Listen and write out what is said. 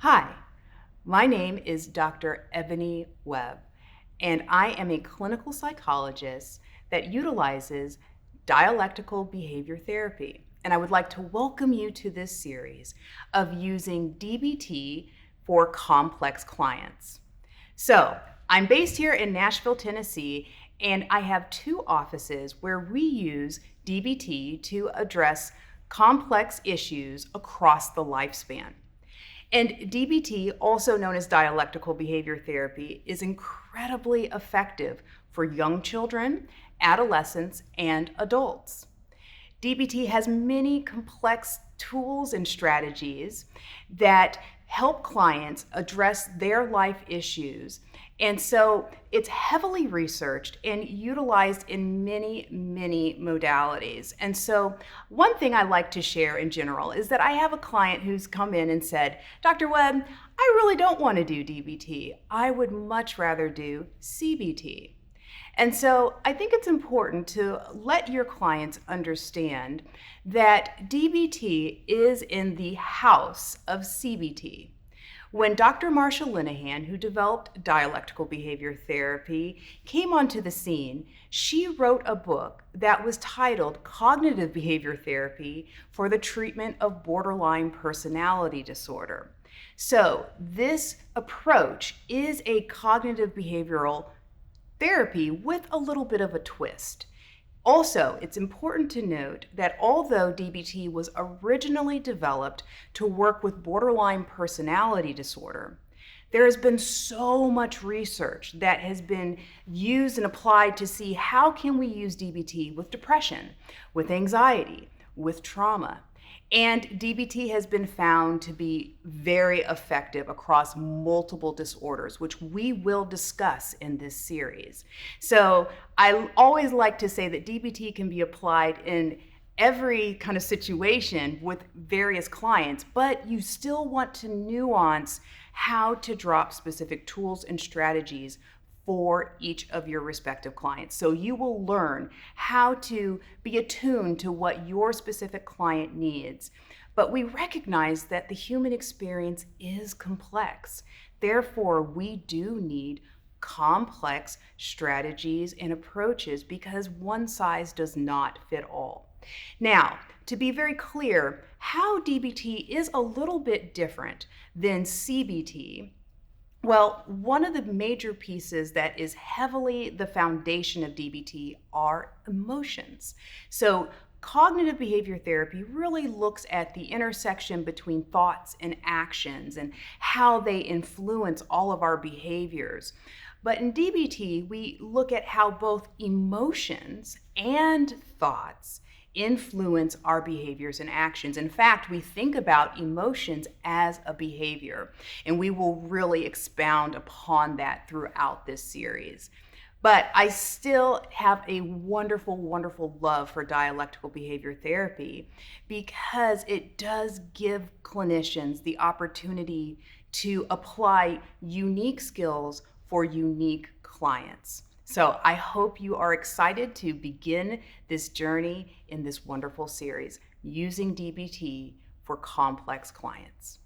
Hi, my name is Dr. Eboni Webb, and I am a clinical psychologist that utilizes dialectical behavior therapy. And I would like to welcome you to this series of using DBT for complex clients. So, I'm based here in Nashville, Tennessee, and I have two offices where we use DBT to address complex issues across the lifespan. And DBT, also known as dialectical behavior therapy, is incredibly effective for young children, adolescents, and adults. DBT has many complex tools and strategies that help clients address their life issues. And so it's heavily researched and utilized in many, many modalities. And so one thing I like to share in general is that I have a client who's come in and said, Dr. Webb, I really don't want to do DBT. I would much rather do CBT. And so I think it's important to let your clients understand that DBT is in the house of CBT. When Dr. Marsha Linehan, who developed dialectical behavior therapy, came onto the scene, she wrote a book that was titled Cognitive Behaviour Therapy for the Treatment of Borderline Personality Disorder. So this approach is a cognitive behavioral therapy with a little bit of a twist. Also, it's important to note that although DBT was originally developed to work with borderline personality disorder, there has been so much research that has been used and applied to see how can we use DBT with depression, with anxiety, with trauma. And DBT has been found to be very effective across multiple disorders, which we will discuss in this series. So I always like to say that DBT can be applied in every kind of situation with various clients, but you still want to nuance how to drop specific tools and strategies for each of your respective clients. So you will learn how to be attuned to what your specific client needs. But we recognize that the human experience is complex. Therefore, we do need complex strategies and approaches because one size does not fit all. Now, to be very clear, how DBT is a little bit different than CBT. Well, one of the major pieces that is heavily the foundation of DBT are emotions. So cognitive behavior therapy really looks at the intersection between thoughts and actions and how they influence all of our behaviors. But in DBT, we look at how both emotions and thoughts influence our behaviors and actions. In fact, we think about emotions as a behavior, and we will really expound upon that throughout this series. But I still have a wonderful, wonderful love for dialectical behavior therapy because it does give clinicians the opportunity to apply unique skills for unique clients. So I hope you are excited to begin this journey in this wonderful series, using DBT for complex clients.